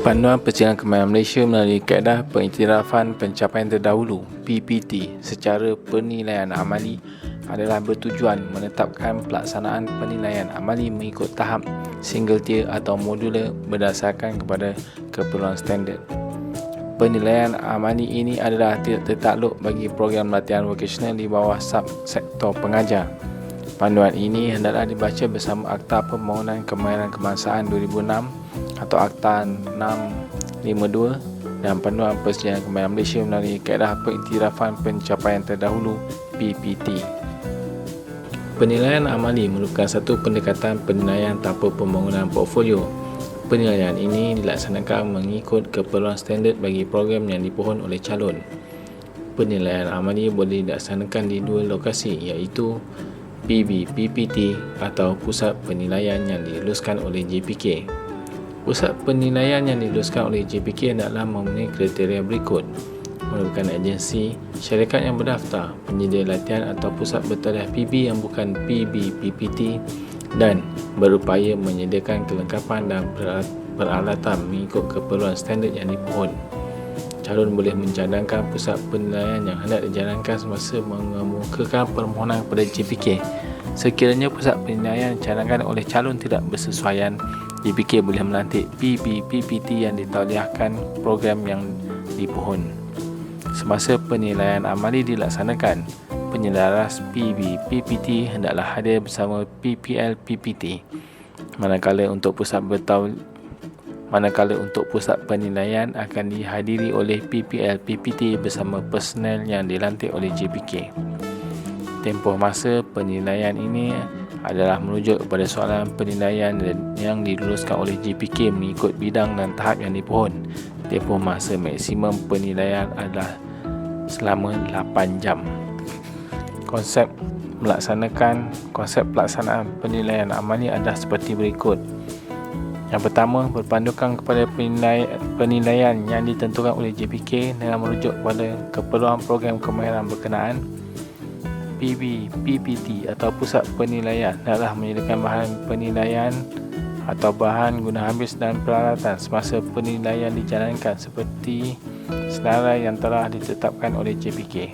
Panduan Perjalanan Kemahiran Malaysia melalui Kaedah Pengiktirafan Pencapaian Terdahulu (PPT) secara penilaian amali adalah bertujuan menetapkan pelaksanaan penilaian amali mengikut tahap single tier atau modular berdasarkan kepada keperluan standard. Penilaian amali ini adalah tidak tertakluk bagi program latihan vokasional di bawah sub-sektor pengajar. Panduan ini hendaklah dibaca bersama Akta Pembangunan Kemahiran Kebangsaan 2006 atau Akta 652 dan Panduan Perjalanan Kemahiran Malaysia melalui Kaedah Pengiktirafan Pencapaian Terdahulu (PPT). Penilaian amali merupakan satu pendekatan penilaian tanpa pembangunan portfolio. Penilaian ini dilaksanakan mengikut keperluan standard bagi program yang dipohon oleh calon. Penilaian amali boleh dilaksanakan di dua lokasi, iaitu PBPPT atau Pusat Penilaian yang diluluskan oleh JPK. Pusat penilaian yang diluluskan oleh JPK hendaklah memenuhi kriteria berikut: merupakan agensi, syarikat yang berdaftar, penyedia latihan atau pusat bertarikhah PB yang bukan PBPPT, dan berupaya menyediakan kelengkapan dan peralatan mengikut keperluan standard yang dipohon. Calon boleh mencadangkan pusat penilaian yang hendak dijalankan semasa mengemukakan permohonan kepada JPK. Sekiranya pusat penilaian dicadangkan oleh calon tidak bersesuaian, JPK boleh melantik PBPPT yang ditauliahkan program yang dipohon. Semasa penilaian amali dilaksanakan, penyelaras PBPPT hendaklah hadir bersama PPL-PPT. Manakala untuk pusat penilaian akan dihadiri oleh PPL-PPT bersama personel yang dilantik oleh JPK. Tempoh masa penilaian ini adalah merujuk kepada soalan penilaian yang diluluskan oleh JPK mengikut bidang dan tahap yang dipohon. Tempoh masa maksimum penilaian adalah selama 8 jam. Konsep pelaksanaan penilaian amali adalah seperti berikut. Yang pertama, berpandukan kepada penilaian yang ditentukan oleh JPK dengan merujuk kepada keperluan program kemahiran berkenaan. PBPPT atau Pusat Penilaian adalah menyediakan bahan penilaian atau bahan guna habis dan peralatan semasa penilaian dijalankan seperti senarai yang telah ditetapkan oleh JPK.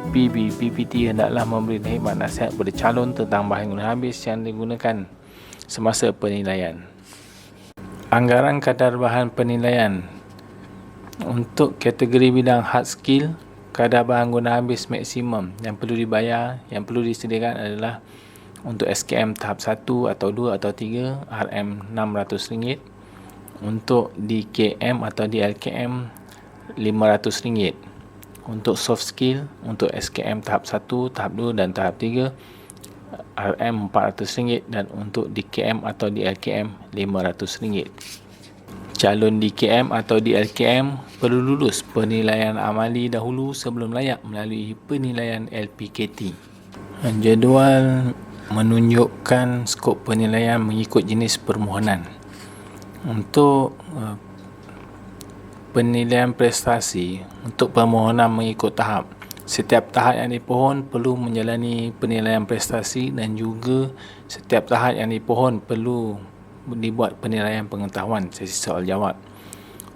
PBPPT hendaklah memberi khidmat nasihat kepada calon tentang bahan guna habis yang digunakan semasa penilaian. Anggaran kadar bahan penilaian untuk kategori bidang hard skill, kadar bahan guna habis maksimum yang perlu dibayar, yang perlu disediakan adalah untuk SKM tahap 1 atau 2 atau 3 RM600, untuk DKM atau DLKM RM500, untuk soft skill untuk SKM tahap 1, tahap 2 dan tahap 3 RM400, dan untuk DKM atau DLKM RM500. Calon DKM atau DLKM perlu lulus penilaian amali dahulu sebelum layak melalui penilaian LPKT. Jadual menunjukkan skop penilaian mengikut jenis permohonan. Untuk penilaian prestasi, untuk permohonan mengikut tahap, setiap tahap yang dipohon perlu menjalani penilaian prestasi dan juga setiap tahap yang dipohon perlu dibuat penilaian pengetahuan sesi soal jawab.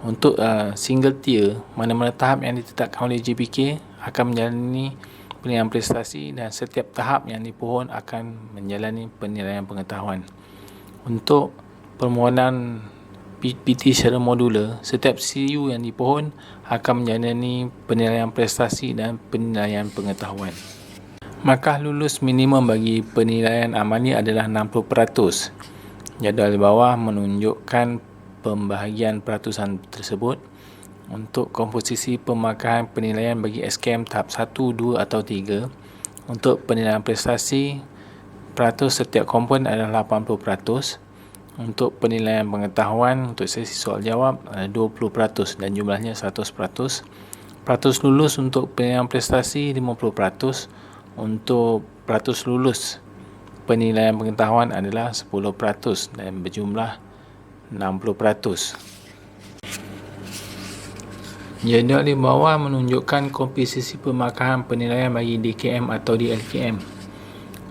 Untuk single tier, mana-mana tahap yang ditetapkan oleh JPK akan menjalani penilaian prestasi dan setiap tahap yang dipohon akan menjalani penilaian pengetahuan. Untuk permohonan PPT secara modular, setiap CU yang dipohon akan menjalani penilaian prestasi dan penilaian pengetahuan. Markah lulus minimum bagi penilaian amali adalah 60%. Jadual di bawah menunjukkan pembahagian peratusan tersebut. Untuk komposisi pemarkahan penilaian bagi SKM tahap 1, 2 atau 3, untuk penilaian prestasi, peratus setiap komponen adalah 80%. Untuk penilaian pengetahuan untuk sesi soal jawab adalah 20% dan jumlahnya 100%. Peratus lulus untuk penilaian prestasi 50%. Untuk peratus lulus penilaian pengetahuan adalah 10% dan berjumlah 60%. Jadual di bawah menunjukkan komposisi pemarkahan penilaian bagi DKM atau DLKM.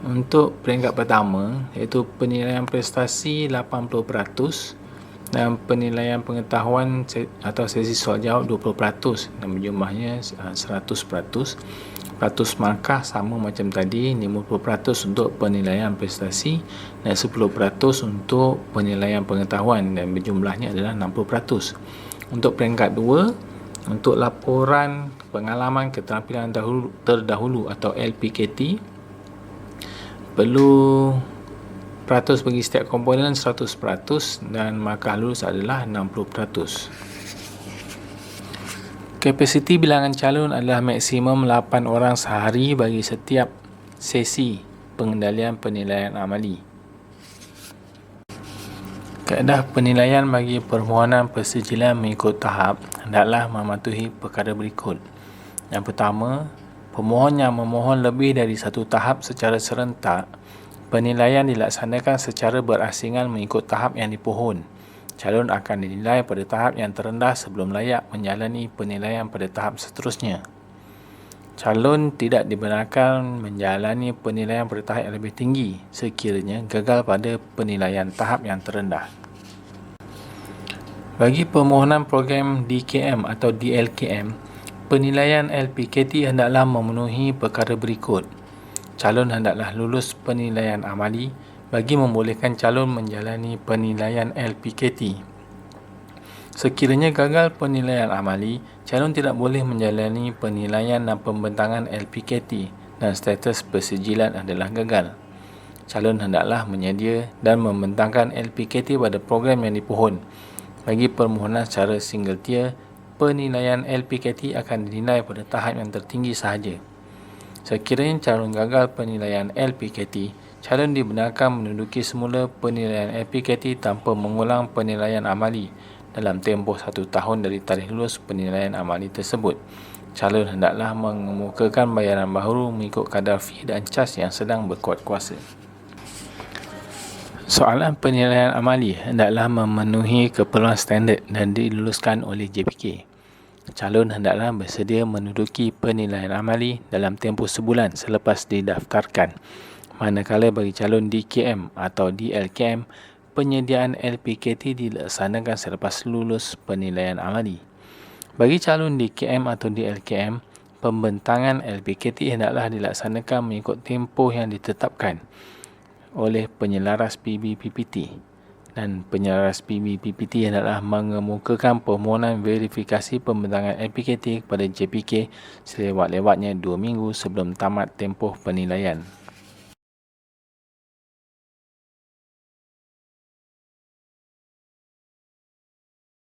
Untuk peringkat pertama, iaitu penilaian prestasi 80%, Dan penilaian pengetahuan atau sesi soal jawab 20% dan berjumlahnya 100%. 100 markah sama macam tadi, 50% untuk penilaian prestasi dan 10% untuk penilaian pengetahuan dan berjumlahnya adalah 60%. Untuk peringkat 2, untuk laporan pengalaman keterampilan terdahulu atau LPKT, perlu peratus bagi setiap komponen 100% dan markah lulus adalah 60%. Kapasiti bilangan calon adalah maksimum 8 orang sehari bagi setiap sesi pengendalian penilaian amali. Kaedah penilaian bagi permohonan persejilan mengikut tahap hendaklah mematuhi perkara berikut. Yang pertama, pemohon yang memohon lebih dari satu tahap secara serentak, penilaian dilaksanakan secara berasingan mengikut tahap yang dipohon. Calon akan dinilai pada tahap yang terendah sebelum layak menjalani penilaian pada tahap seterusnya. Calon tidak dibenarkan menjalani penilaian pada tahap yang lebih tinggi sekiranya gagal pada penilaian tahap yang terendah. Bagi permohonan program DKM atau DLKM, penilaian LPKT hendaklah memenuhi perkara berikut. Calon hendaklah lulus penilaian amali bagi membolehkan calon menjalani penilaian LPKT. Sekiranya gagal penilaian amali, calon tidak boleh menjalani penilaian dan pembentangan LPKT dan status persejilan adalah gagal. Calon hendaklah menyedia dan membentangkan LPKT pada program yang dipohon. Bagi permohonan secara single tier, penilaian LPKT akan dinilai pada tahap yang tertinggi sahaja. Sekiranya calon gagal penilaian LPKT, calon dibenarkan menduduki semula penilaian LPKT tanpa mengulang penilaian amali dalam tempoh 1 tahun dari tarikh lulus penilaian amali tersebut. Calon hendaklah mengemukakan bayaran baharu mengikut kadar fee dan cas yang sedang berkuat kuasa. Soalan penilaian amali hendaklah memenuhi keperluan standard dan diluluskan oleh JPK. Calon hendaklah bersedia menduduki penilaian amali dalam tempoh sebulan selepas didaftarkan. Manakala bagi calon DKM atau DLKM, penyediaan LPKT dilaksanakan selepas lulus penilaian amali. Bagi calon DKM atau DLKM, pembentangan LPKT hendaklah dilaksanakan mengikut tempoh yang ditetapkan oleh penyelaras PB-PPT, dan penyelaras PB-PPT hendaklah mengemukakan permohonan verifikasi pembentangan LPKT kepada JPK selewat-lewatnya 2 minggu sebelum tamat tempoh penilaian.